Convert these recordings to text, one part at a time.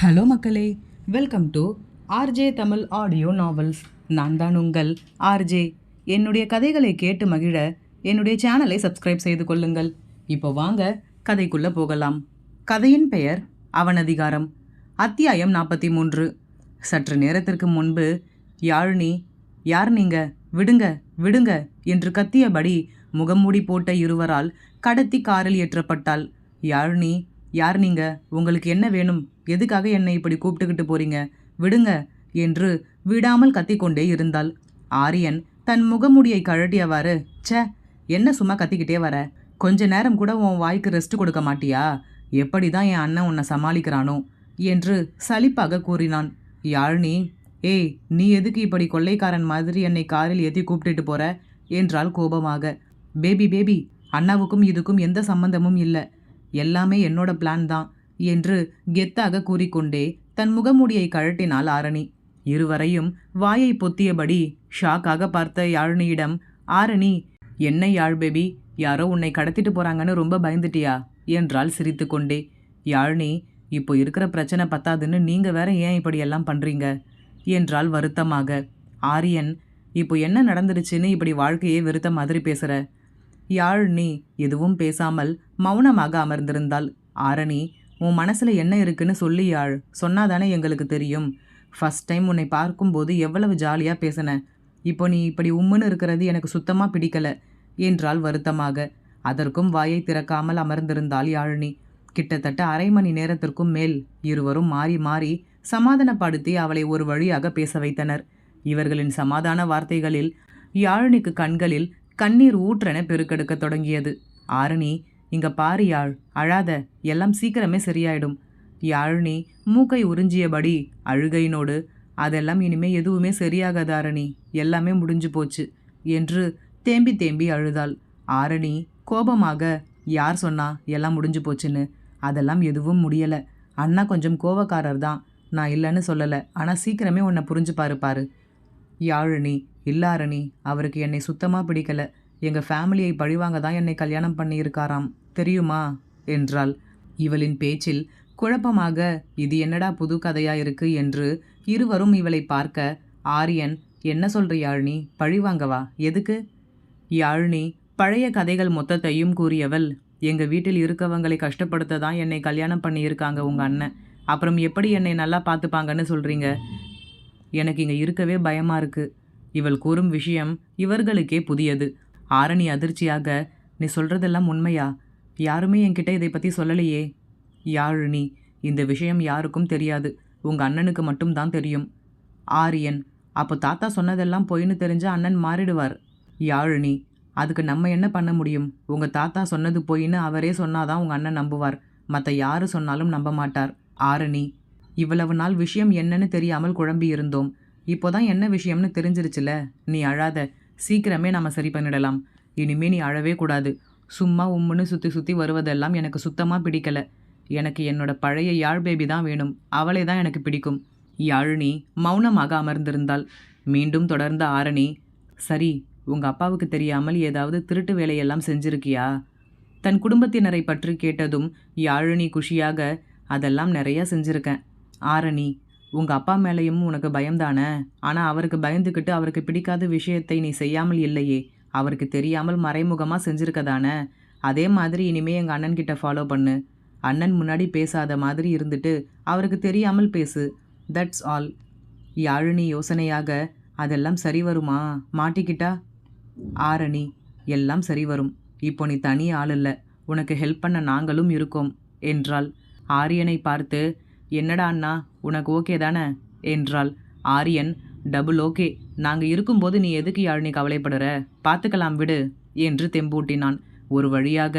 Hello மக்களே, welcome to RJ Tamil audio novels. நான் தான் உங்கள் ஆர்ஜே. என்னுடைய கதைகளை கேட்டு மகிழ என்னுடைய சேனலை சப்ஸ்கிரைப் செய்து கொள்ளுங்கள். இப்போ வாங்க கதைக்குள்ளே போகலாம். கதையின் பெயர் அவனதிகாரம். அத்தியாயம் 43. சற்று நேரத்திற்கு முன்பு யாழினி, யார் நீங்க, விடுங்க விடுங்க என்று கத்தியபடி முகமூடி போட்ட இருவரால் கடத்தி காரில் ஏற்றப்பட்டாள். யாழினி, யார் நீங்க, உங்களுக்கு என்ன வேணும், எதுக்காக என்னை இப்படி கூப்பிட்டுக்கிட்டு போறீங்க, விடுங்க என்று விடாமல் கத்திக்கொண்டே இருந்தாள். ஆரியன் தன் முகமுடியை கழட்டியவாறு, ச்சே, என்ன சும்மா கத்திக்கிட்டே வர, கொஞ்ச நேரம் கூட உன் வாய்க்கு ரெஸ்ட் கொடுக்க மாட்டியா, எப்படி தான் என் அண்ணன் உன்னை சமாளிக்கிறானோ என்று சலிப்பாக கூறினான். யாழினி, ஏய், நீ எதுக்கு இப்படி கொள்ளைக்காரன் மாதிரி என்னை காரில் ஏற்றி கூப்பிட்டுட்டு போற என்றாள் கோபமாக. பேபி பேபி, அண்ணாவுக்கும் இதுக்கும் எந்த சம்பந்தமும் இல்லை, எல்லாமே என்னோட பிளான் தான் என்று கெத்தாக கூறிக்கொண்டே தன் முகமூடியை கழட்டினாள் ஆரணி. இருவரையும் வாயை பொத்தியபடி ஷாக்காக பார்த்த யாழினியிடம், ஆரணி, என்ன யாழ் பேபி, யாரோ உன்னை கடத்திட்டு போறாங்கன்னு ரொம்ப பயந்துட்டியா என்றாள் சிரித்து கொண்டே. யாழினி, இப்போ இருக்கிற பிரச்சனை பத்தாதுன்னு நீங்க வேற ஏன் இப்படியெல்லாம் பண்றீங்க என்றாள் வருத்தமாக. ஆரியன், இப்போ என்ன நடந்துருச்சுன்னு இப்படி வாழ்க்கையே வெறுத்த மாதிரி பேசுற. யாழினி எதுவும் பேசாமல் மௌனமாக அமர்ந்திருந்தாள். ஆரணி, உன் மனசுல என்ன இருக்குன்னு சொல்லி யாழ், சொன்னாதானே எங்களுக்கு தெரியும். ஃபர்ஸ்ட் டைம் உன்னை பார்க்கும்போது எவ்வளவு ஜாலியாக பேசின, இப்போ நீ இப்படி உம்முன்னு இருக்கிறது எனக்கு சுத்தமாக பிடிக்கல என்றாள் வருத்தமாக. அதற்கும் வாயை திறக்காமல் அமர்ந்திருந்தாள் யாழினி. கிட்டத்தட்ட அரை மணி நேரத்திற்கும் மேல் இருவரும் மாறி மாறி சமாதானப்படுத்தி அவளை ஒரு வழியாக பேச வைத்தனர். இவர்களின் சமாதான வார்த்தைகளில் யாழினிக்கு கண்களில் கண்ணீர் ஊற்றென பெருக்கெடுக்க தொடங்கியது. ஆரணி, இங்க பாரு யாழ், அழாத, எல்லாம் சீக்கிரமே சரியாயிடும். யாழினி மூக்கை உறிஞ்சியபடி அழுகையினோடு, அதெல்லாம் இனிமே எதுவுமே சரியாகாது ஆரணி, எல்லாமே முடிஞ்சு போச்சு என்று தேம்பி தேம்பி அழுதாள். ஆரணி கோபமாக, யார் சொன்னா எல்லாம் முடிஞ்சு போச்சுன்னு, அதெல்லாம் எதுவும் முடியலை, அண்ணா கொஞ்சம் கோவக்காரர் தான், நான் இல்லைன்னு சொல்லலை, ஆனால் சீக்கிரமே உன்னை புரிஞ்சு பாரு. யாழினி, இல்ல ஆரணி, அவருக்கு என்னை சுத்தமாக பிடிக்கல, எங்கள் ஃபேமிலியை பழிவாங்க தான் என்னை கல்யாணம் பண்ணியிருக்காராம், தெரியுமா என்றாள். இவளின் பேச்சில் குழப்பமாக, இது என்னடா புது கதையா இருக்கு என்று இருவரும் இவளை பார்க்க, ஆரியன், என்ன சொல்ற யாழினி, பழிவாங்கவா, எதுக்கு? யாழினி பழைய கதைகள் மொத்தத்தையும் கூறியவள், எங்கள் வீட்டில் இருக்கவங்களை கஷ்டப்படுத்த தான் என்னை கல்யாணம் பண்ணியிருக்காங்க உங்கள் அண்ணன், அப்புறம் எப்படி என்னை நல்லா பார்த்துப்பாங்கன்னு சொல்கிறீங்க, எனக்கு இங்கே இருக்கவே பயமாக இருக்கு. இவள் கூறும் விஷயம் இவர்களுக்கே புதியது. ஆரணி அதிர்ச்சியாக, நீ சொல்கிறதெல்லாம் உண்மையா, யாருமே என்கிட்ட இதை பற்றி சொல்லலையே. யாழினி, இந்த விஷயம் யாருக்கும் தெரியாது, உங்கள் அண்ணனுக்கு மட்டும்தான் தெரியும். ஆரியன், அப்போ தாத்தா சொன்னதெல்லாம் பொய்ன்னு தெரிஞ்ச அண்ணன் மாறிடுவார். யாழினி, அதுக்கு நம்ம என்ன பண்ண முடியும், உங்கள் தாத்தா சொன்னது பொய்ன்னு அவரே சொன்னாதான் உங்கள் அண்ணன் நம்புவார், மற்ற யாரு சொன்னாலும் நம்ப மாட்டார். ஆரணி, இவ்வளவு நாள் விஷயம் என்னன்னு தெரியாமல் குழம்பி இருந்தோம், இப்போதான் என்ன விஷயம்னு தெரிஞ்சிருச்சுல, நீ அழாத, சீக்கிரமே நம்ம சரி பண்ணிடலாம், இனிமே நீ அழவே கூடாது, சும்மா உம்முன்னு சுற்றி சுற்றி வருவதெல்லாம் எனக்கு சுத்தமாக பிடிக்கல, எனக்கு என்னோட பழைய யாழ் பேபி தான் வேணும், அவளே தான் எனக்கு பிடிக்கும். யாழினி மௌனமாக அமர்ந்திருந்தாள். மீண்டும் தொடர்ந்த ஆரணி, சரி, உங்கள் அப்பாவுக்கு தெரியாமல் ஏதாவது திருட்டு வேலையெல்லாம் செஞ்சிருக்கியா? தன் குடும்பத்தினரை பற்றி கேட்டதும் யாழினி குஷியாக, அதெல்லாம் நிறைய செஞ்சுருக்கேன். ஆரணி, உங்கள் அப்பா மேலேயும் உனக்கு பயம்தானே, ஆனால் அவருக்கு பயந்துக்கிட்டு அவருக்கு பிடிக்காத விஷயத்தை நீ செய்யாமல் இல்லையே, அவருக்கு தெரியாமல் மறைமுகமாக செஞ்சுருக்கதானே, அதே மாதிரி இனிமே எங்கள் அண்ணன்கிட்ட ஃபாலோ பண்ணு, அண்ணன் முன்னாடி பேசாத மாதிரி இருந்துட்டு அவருக்கு தெரியாமல் பேசு, தட்ஸ் ஆல். யாழினி யோசனையாக, அதெல்லாம் சரி வருமா, மாட்டிக்கிட்டா? ஆரணி, எல்லாம் சரி வரும், இப்போ நீ தனி ஆள் இல்லை, உனக்கு ஹெல்ப் பண்ண நாங்களும் இருக்கோம் என்றாள். ஆரியனை பார்த்து, என்னடா அண்ணா, உனக்கு ஓகே தானே என்றாள். ஆரியன், டபுள் ஓகே, நாங்கள் இருக்கும்போது நீ எதுக்கு யாழினி கவலைப்படுற, பார்த்துக்கலாம் விடு என்று தெம்பூட்டினான். ஒரு வழியாக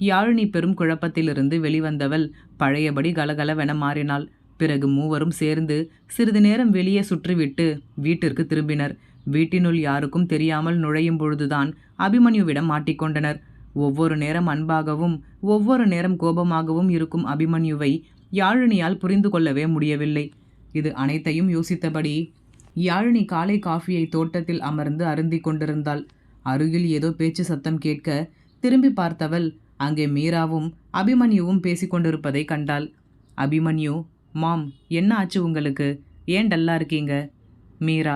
யாழினி பெரும் குழப்பத்திலிருந்து வெளிவந்தவள் பழையபடி கலகலவென மாறினாள். பிறகு மூவரும் சேர்ந்து சிறிது நேரம் வெளியே சுற்றிவிட்டு வீட்டிற்கு திரும்பினர். வீட்டினுள் யாருக்கும் தெரியாமல் நுழையும் பொழுதுதான் அபிமன்யுவிடம் மாட்டிக்கொண்டனர். ஒவ்வொரு நேரம் அன்பாகவும் ஒவ்வொரு நேரம் கோபமாகவும் இருக்கும் அபிமன்யுவை யாழினியால் புரிந்து கொள்ளவே முடியவில்லை. இது அனைத்தையும் யோசித்தபடி யாழினி காலை காஃபியை தோட்டத்தில் அமர்ந்து அருந்தி கொண்டிருந்தாள். அருகில் ஏதோ பேச்சு சத்தம் கேட்க திரும்பி பார்த்தவள் அங்கே மீராவும் அபிமன்யுவும் பேசிக்கொண்டிருப்பதை கண்டாள். அபிமன்யு, மாம், என்ன ஆச்சு உங்களுக்கு? ஏன் டல்லா இருக்கீங்க? மீரா,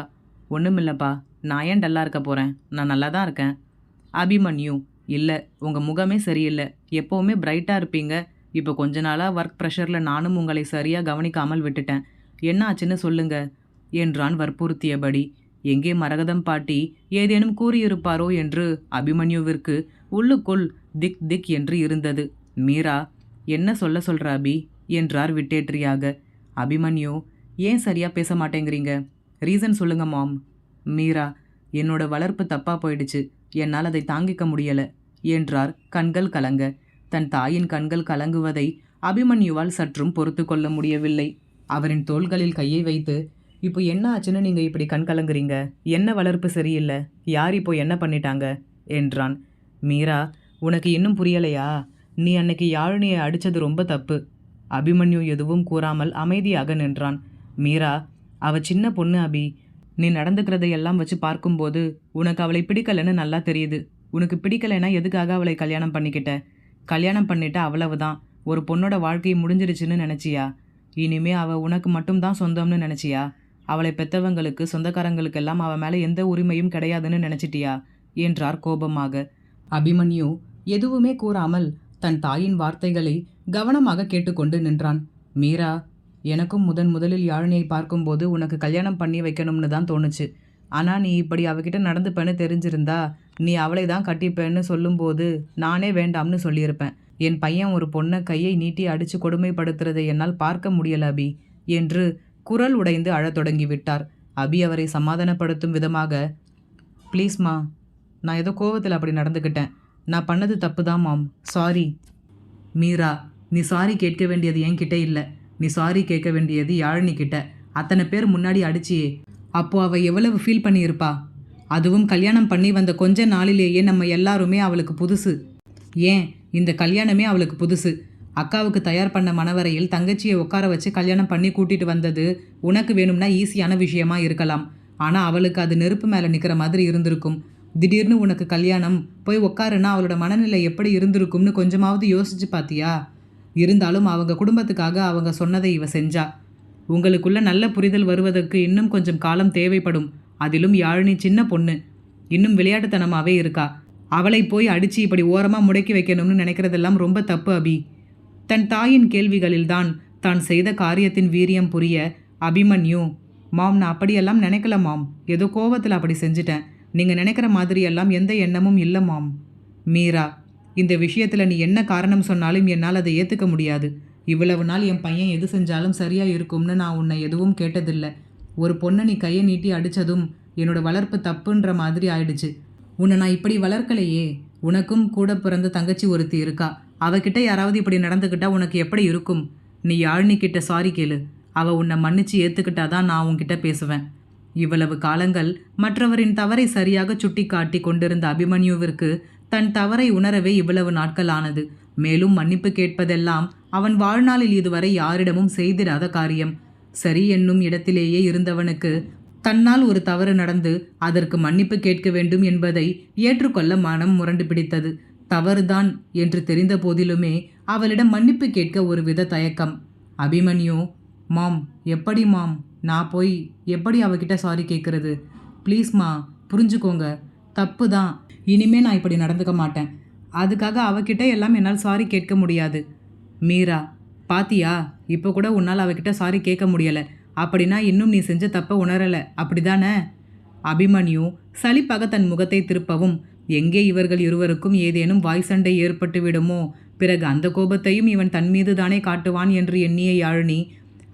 ஒன்றுமில்லப்பா. நான் ஏன் டல்லா இருக்க போகிறேன்? நான் நல்லா தான் இருக்கேன். அபிமன்யு, இல்லை, உங்கள் முகமே சரியில்லை. எப்போவுமே பிரைட்டாக இருப்பீங்க. இப்போ கொஞ்ச நாளாக ஒர்க் ப்ரெஷரில் நானும் உங்களை சரியாக கவனிக்காமல் விட்டுட்டேன். என்ன ஆச்சுன்னு சொல்லுங்க என்றான் வற்புறுத்தியபடி. எங்கே மரகதம் பாட்டி ஏதேனும் கூறியிருப்பாரோ என்று அபிமன்யுவிற்கு உள்ளுக்குள் திக் திக் என்று இருந்தது. மீரா, என்ன சொல்ற அபி என்றார் விட்டேற்றியாக. அபிமன்யு, ஏன் சரியா பேச மாட்டேங்கிறீங்க? ரீசன் சொல்லுங்க மாம். மீரா, என்னோட வளர்ப்பு தப்பா போயிடுச்சு. என்னால் அதை தாங்கிக்க முடியல என்றார் கண்கள் கலங்க. தன் தாயின் கண்கள் கலங்குவதை அபிமன்யுவால் சற்றும் பொறுத்து கொள்ள முடியவில்லை. அவரின் தோள்களில் கையை வைத்து, இப்போ என்ன ஆச்சுன்னு நீங்க இப்படி கண் கலங்குறீங்க? என்ன வளர்ப்பு சரியில்லை? யார் இப்போ என்ன பண்ணிட்டாங்க என்றான். மீரா, உனக்கு இன்னும் புரியலையா? நீ அன்னைக்கு யாழினியை அடித்தது ரொம்ப தப்பு. அபிமன்யு எதுவும் கூறாமல் அமைதியாக நின்றான். மீரா, அவ சின்ன பொண்ணு அபி. நீ நடந்துக்கிறதையெல்லாம் வச்சு பார்க்கும்போது உனக்கு அவளை பிடிக்கலைன்னு நல்லா தெரியுது. உனக்கு பிடிக்கலைன்னா எதுக்காக அவளை கல்யாணம் பண்ணிக்கிட்ட? கல்யாணம் பண்ணிட்ட அவ்வளவுதான். ஒரு பொண்ணோட வாழ்க்கை முடிஞ்சிருச்சுன்னு நினச்சியா? இனிமே அவள் உனக்கு மட்டும்தான் சொந்தம்னு நினச்சியா? அவளை பெற்றவங்களுக்கு சொந்தக்காரங்களுக்கெல்லாம் அவள் மேலே எந்த உரிமையும் கிடையாதுன்னு நினச்சிட்டியா என்றார் கோபமாக. அபிமன்யு எதுவுமே கூறாமல் தன் தாயின் வார்த்தைகளை கவனமாக கேட்டுக்கொண்டு நின்றான். மீரா, எனக்கும் முதலில் யாழினியை பார்க்கும்போது உனக்கு கல்யாணம் பண்ணி வைக்கணும்னு தான் தோணுச்சு. ஆனால் நீ இப்படி அவகிட்ட நடந்துப்பேன்னு தெரிஞ்சிருந்தா நீ அவளை தான் கட்டிப்பேன்னு சொல்லும்போது நானே வேண்டாம்னு சொல்லியிருப்பேன். என் பையன் ஒரு பொண்ணை கையை நீட்டி அடித்து கொடுமைப்படுத்துறதை என்னால் பார்க்க முடியல அபி என்று குரல் உடைந்து அழத் தொடங்கிவிட்டார். அபி அவரை சமாதானப்படுத்தும் விதமாக, ப்ளீஸ்மா, நான் ஏதோ கோவத்தில் அப்படி நடந்துக்கிட்டேன். நான் பண்ணது தப்பு தான் மாம், சாரி. மீரா, நீ சாரி கேட்க வேண்டியது என்கிட்ட இல்லை. நீ சாரி கேட்க வேண்டியது யாழினி கிட்ட. அத்தனை பேர் முன்னாடி அடிச்சியே, அப்போ அவள் எவ்வளவு ஃபீல் பண்ணியிருப்பா? அதுவும் கல்யாணம் பண்ணி வந்த கொஞ்ச நாளிலேயே நம்ம எல்லாருமே அவளுக்கு புதுசு. ஏன், இந்த கல்யாணமே அவளுக்கு புதுசு. அக்காவுக்கு தயார் பண்ண மணவரையில் தங்கச்சியை உட்கார வச்சு கல்யாணம் பண்ணி கூட்டிட்டு வந்தது உனக்கு வேணும்னா ஈஸியான விஷயமா இருக்கலாம். ஆனால் அவளுக்கு அது நெருப்பு மேலே நிற்கிற மாதிரி இருந்திருக்கும். திடீர்னு உனக்கு கல்யாணம் போய் உட்காருன்னா அவளோட மனநிலை எப்படி இருந்திருக்கும்னு கொஞ்சமாவது யோசிச்சு பார்த்தியா? இருந்தாலும் அவங்க குடும்பத்துக்காக அவங்க சொன்னதை இவ செஞ்சா. உங்களுக்குள்ள நல்ல புரிதல் வருவதற்கு இன்னும் கொஞ்சம் காலம் தேவைப்படும். அதிலும் யாழினி சின்ன பொண்ணு, இன்னும் விளையாட்டுத்தனமாகவே இருக்கா. அவளை போய் அடித்து இப்படி ஓரமாக முடக்கி வைக்கணும்னு நினைக்கிறதெல்லாம் ரொம்ப தப்பு அபி. தன் தாயின் கேள்விகளில்தான் தான் செய்த காரியத்தின் வீரியம் புரிய அபிமன்யு, மாம், நான் அப்படியெல்லாம் நினைக்கல மாம். ஏதோ கோவத்தில் அப்படி செஞ்சிட்டேன். நீங்கள் நினைக்கிற மாதிரியெல்லாம் எந்த எண்ணமும் இல்லை மாம். மீரா, இந்த விஷயத்தில் நீ என்ன காரணம் சொன்னாலும் என்னால் அதை ஏற்றுக்க முடியாது. இவ்வளவு நாள் என் பையன் எது செஞ்சாலும் சரியாக இருக்கும்னு நான் உன்னை எதுவும் கேட்டதில்லை. ஒரு பொண்ணை நீ கையை நீட்டி அடித்ததும் என்னோட வளர்ப்பு தப்புன்ற மாதிரி ஆயிடுச்சு. உன்னை நான் இப்படி வளர்க்கலையே. உனக்கும் கூட பிறந்த தங்கச்சி ஒருத்தி இருக்கா. அவகிட்ட யாராவது இப்படி நடந்துக்கிட்டா உனக்கு எப்படி இருக்கும்? நீ யாழினி கிட்ட சாரி கேளு. அவள் உன்னை மன்னிச்சு ஏற்றுக்கிட்டாதான் நான் உன்கிட்ட பேசுவேன். இவ்வளவு காலங்கள் மற்றவரின் தவறை சரியாக சுட்டி காட்டி கொண்டிருந்த அபிமன்யுவிற்கு தன் தவறை உணரவே இவ்வளவு நாட்கள் ஆனது. மேலும் மன்னிப்பு கேட்பதெல்லாம் அவன் வாழ்நாளில் இதுவரை யாரிடமும் செய்திடாத காரியம். சரி என்னும் இடத்திலேயே இருந்தவனுக்கு தன்னால் ஒரு தவறு நடந்து அதற்கு மன்னிப்பு கேட்க வேண்டும் என்பதை ஏற்றுக்கொள்ள மனம் முரண்டு பிடித்தது. தவறுதான் என்று தெரிந்த போதிலுமே அவளிடம் மன்னிப்பு கேட்க ஒரு வித தயக்கம். அபிமன்யு, மாம், எப்படி மாம், நான் போய் எப்படி அவகிட்ட சாரி கேட்குறது? ப்ளீஸ்மா, புரிஞ்சுக்கோங்க, தப்பு தான். இனிமே நான் இப்படி நடந்துக்க மாட்டேன். அதுக்காக அவகிட்ட எல்லாம் என்னால் சாரி கேட்க முடியாது. மீரா, பாத்தியா, இப்போ கூட உன்னால் அவகிட்ட சாரி கேட்க முடியலை. அப்படின்னா இன்னும் நீ செஞ்ச தப்பை உணரலை, அப்படிதானே? அபிமன்யு சலிப்பாக தன் முகத்தை திருப்பவும், எங்கே இவர்கள் இருவருக்கும் ஏதேனும் வாய் சண்டை ஏற்பட்டு விடுமோ, பிறகு அந்த கோபத்தையும் இவன் தன் மீது தானே காட்டுவான் என்று எண்ணிய யாழினி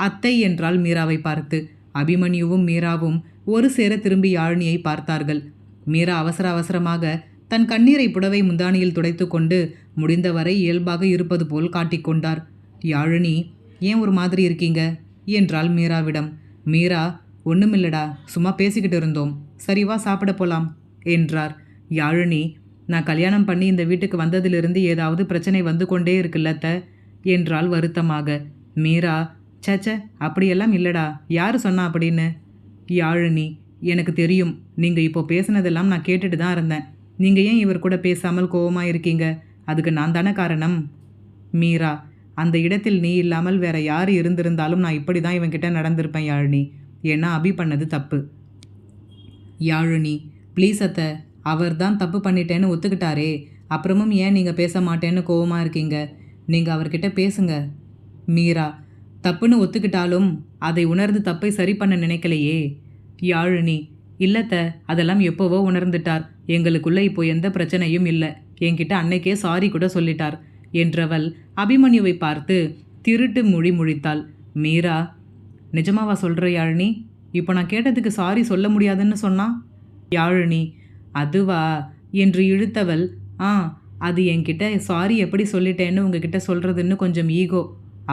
அத்தை என்றால் மீராவை பார்த்து. அபிமன்யுவும் மீராவும் ஒரு சேர திரும்பி யாழினியை பார்த்தார்கள். மீரா அவசர அவசரமாக தன் கண்ணீரை புடவை முந்தானியில் துடைத்து கொண்டு முடிந்தவரை இயல்பாக இருப்பது போல் காட்டிக்கொண்டார். யாழினி, ஏன் ஒரு மாதிரி இருக்கீங்க என்றாள் மீராவிடம். மீரா, ஒன்றுமில்லடா, சும்மா பேசிக்கிட்டு இருந்தோம். சரிவா சாப்பிட போலாம் என்றார். யாழினி, நான் கல்யாணம் பண்ணி இந்த வீட்டுக்கு வந்ததிலிருந்து ஏதாவது பிரச்சனை வந்து கொண்டே இருக்குல்லத்த என்றாள் வருத்தமாக. மீரா, சச்ச, அப்படியெல்லாம் இல்லடா, யார் சொன்னா அப்படின்னு? யாழினி, எனக்கு தெரியும். நீங்கள் இப்போ பேசுனதெல்லாம் நான் கேட்டுட்டு தான் இருந்தேன். நீங்கள் ஏன் இவர் கூட பேசாமல் கோவமாக இருக்கீங்க? அதுக்கு நான் தானே காரணம். மீரா, அந்த இடத்தில் நீ இல்லாமல் வேற யார் இருந்திருந்தாலும் நான் இப்படி தான் இவன்கிட்ட நடந்திருப்பேன் யாழினி. ஏன்னா அபி பண்ணது தப்பு. யாழினி, ப்ளீஸ் அத்தை, அவர் தான் தப்பு பண்ணிட்டேன்னு ஒத்துக்கிட்டாரே, அப்புறமும் ஏன் நீங்கள் பேச மாட்டேன்னு கோவமாக இருக்கீங்க? நீங்கள் அவர்கிட்ட பேசுங்க. மீரா, தப்புன்னு ஒத்துக்கிட்டாலும் அதை உணர்ந்து தப்பை சரி பண்ண நினைக்கலையே. யாழினி, இல்லத்த, அதெல்லாம் எப்போவோ உணர்ந்துட்டார். எங்களுக்குள்ள இப்போ எந்த பிரச்சனையும் இல்லை. என்கிட்ட அன்னைக்கே சாரி கூட சொல்லிட்டார் என்றவள் அபிமன்யுவை பார்த்து திருட்டு மொழி முழித்தாள். மீரா, நிஜமாவா சொல்கிற யாழினி? இப்போ நான் கேட்டதுக்கு சாரி சொல்ல முடியாதுன்னு சொன்னா? யாழினி, அதுவா என்று இழுத்தவள், அது என்கிட்ட சாரி எப்படி சொல்லிட்டேன்னு உங்ககிட்ட சொல்கிறதுன்னு கொஞ்சம் ஈகோ,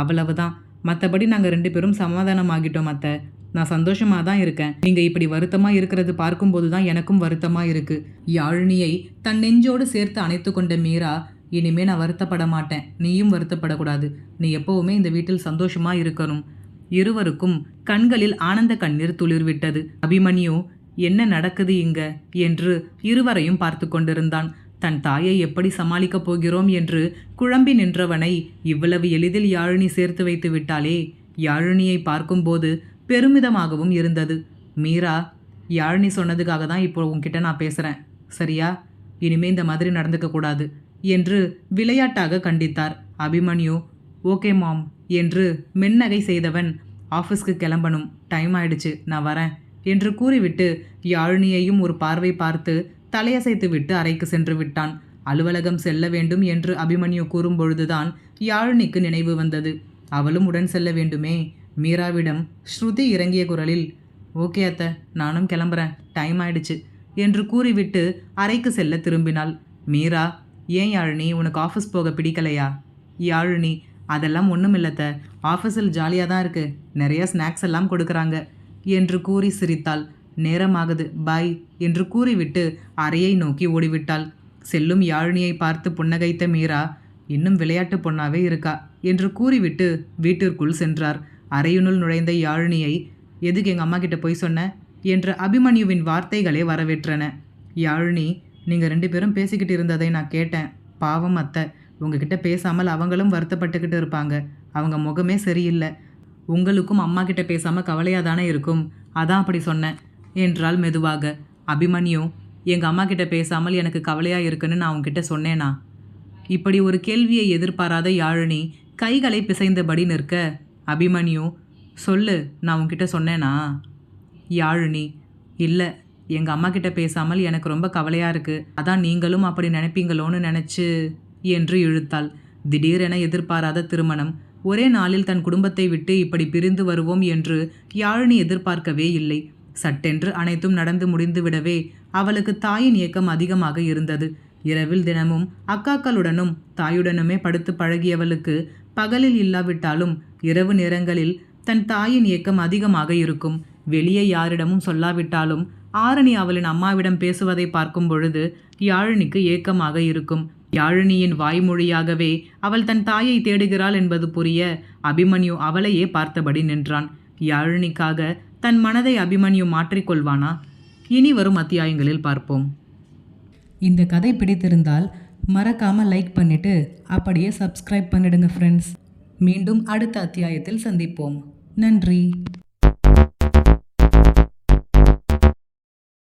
அவ்வளவுதான். மற்றபடி நாங்கள் 2 பேரும் சமாதானமாகிட்டோம் அத்தை. நான் சந்தோஷமாக தான் இருக்கேன். நீங்கள் இப்படி வருத்தமாக இருக்கிறது பார்க்கும்போது தான் எனக்கும் வருத்தமாக இருக்குது. யாழினியை தன் நெஞ்சோடு சேர்த்து அணைத்து கொண்ட மீரா, இனிமே நான் வருத்தப்பட மாட்டேன், நீயும் வருத்தப்படக்கூடாது. நீ எப்போவுமே இந்த வீட்டில் சந்தோஷமாக இருக்கணும். இருவருக்கும் கண்களில் ஆனந்த கண்ணீர் துளிர்விட்டது. அபிமன்யு, என்ன நடக்குது இங்க என்று இருவரையும் பார்த்து கொண்டிருந்தான். தன் தாயை எப்படி சமாளிக்கப் போகிறோம் என்று குழம்பி நின்றவனை இவ்வளவு எளிதில் யாழினி சேர்த்து வைத்து விட்டாளே. யாழினியை பார்க்கும்போது பெருமிதமாகவும் இருந்தது. மீரா, யாழினி சொன்னதுக்காக தான் இப்போ உன்கிட்ட நான் பேசுகிறேன், சரியா? இனிமே இந்த மாதிரி நடந்துக்க கூடாது என்று விளையாட்டாக கண்டித்தார். அபிமன்யு, ஓகே மாம் என்று மென்னகை செய்தவன், ஆஃபீஸ்க்கு கிளம்பணும், டைம் ஆயிடுச்சு, நான் வரேன் என்று கூறிவிட்டு யாழினியையும் ஒரு பார்வை பார்த்து தலையசைத்து விட்டு அறைக்கு சென்று விட்டான். அலுவலகம் செல்ல வேண்டும் என்று அபிமன்யு கூறும்பொழுதுதான் யாழினிக்கு நினைவு வந்தது. அவளும் உடன் செல்ல வேண்டுமே. மீராவிடம் ஸ்ருதி இறங்கிய குரலில், ஓகே அத்தை, நானும் கிளம்புறேன், டைம் ஆயிடுச்சு என்று கூறிவிட்டு அறைக்கு செல்ல திரும்பினாள். மீரா, ஏன் யாழினி, உனக்கு ஆஃபீஸ் போக பிடிக்கலையா? யாழினி, அதெல்லாம் ஒன்றும் இல்லைத்த, ஆஃபீஸில் ஜாலியாக தான் இருக்குது, நிறைய ஸ்நாக்ஸ் எல்லாம் கொடுக்குறாங்க என்று கூறி சிரித்தாள். நேரமாகுது, பாய் என்று கூறிவிட்டு அறையை நோக்கி ஓடிவிட்டாள். செல்லும் யாழினியை பார்த்து புன்னகைத்த மீரா, இன்னும் விளையாட்டு பொண்ணாவே இருக்கா என்று கூறிவிட்டு வீட்டிற்குள் சென்றார். அறையினுள் நுழைந்த யாழினியை, எதுக்கு எங்கள் அம்மா கிட்ட போய் சொன்ன என்ற அபிமன்யுவின் வார்த்தைகளே வரவேற்றன. யாழினி, நீங்கள் 2 பேரும் பேசிக்கிட்டு இருந்ததை நான் கேட்டேன். பாவம் அத்தை, உங்ககிட்ட பேசாமல் அவங்களும் வருத்தப்பட்டுக்கிட்டு இருப்பாங்க. அவங்க முகமே சரியில்லை. உங்களுக்கும் அம்மா கிட்ட பேசாமல் கவலையாக தானே இருக்கும், அதான் அப்படி சொன்னேன் என்றாள் மெதுவாக. அபிமன்யு, எங்கள் அம்மா கிட்ட பேசாமல் எனக்கு கவலையாக இருக்குன்னு நான் உங்ககிட்ட சொன்னேனா? இப்படி ஒரு கேள்வியை எதிர்பாராத யாழினி கைகளை பிசைந்தபடி நிற்க, அபிமன்யு, சொல்லு, நான் உங்ககிட்ட சொன்னேனா? யாழினி, இல்லை, எங்கள் அம்மா கிட்ட பேசாமல் எனக்கு ரொம்ப கவலையாக இருக்குது, அதான் நீங்களும் அப்படி நினைப்பீங்களோன்னு நினச்சி என்று இழுத்தாள். திடீரென எதிர்பாராத திருமணம், ஒரே நாளில் தன் குடும்பத்தை விட்டு இப்படி பிரிந்து வருவோம் என்று யாழினி எதிர்பார்க்கவே இல்லை. சட்டென்று அனைத்தும் நடந்து முடிந்துவிடவே அவளுக்கு தாயின் ஏக்கம் அதிகமாக இருந்தது. இரவில் தினமும் அக்காக்களுடனும் தாயுடனுமே படுத்து பழகியவளுக்கு பகலில் இல்லாவிட்டாலும் இரவு நேரங்களில் தன் தாயின் ஏக்கம் அதிகமாக இருக்கும். வெளியே யாரிடமும் சொல்லாவிட்டாலும் ஆரணி அவளின் அம்மாவிடம் பேசுவதை பார்க்கும் பொழுது யாழினிக்கு ஏக்கமாக இருக்கும். யாழினியின் வாய்மொழியாகவே அவள் தன் தாயை தேடுகிறாள் என்பது புரிய அபிமன்யு அவளையே பார்த்தபடி நின்றான். யாழினிக்காக தன் மனதை அபிமன்யு மாற்றிக்கொள்வானா? இனி வரும் அத்தியாயங்களில் பார்ப்போம். இந்த கதை பிடித்திருந்தால் மறக்காமல் லைக் பண்ணிவிட்டு அப்படியே சப்ஸ்கிரைப் பண்ணிடுங்க ஃப்ரெண்ட்ஸ். மீண்டும் அடுத்த அத்தியாயத்தில் சந்திப்போம். நன்றி.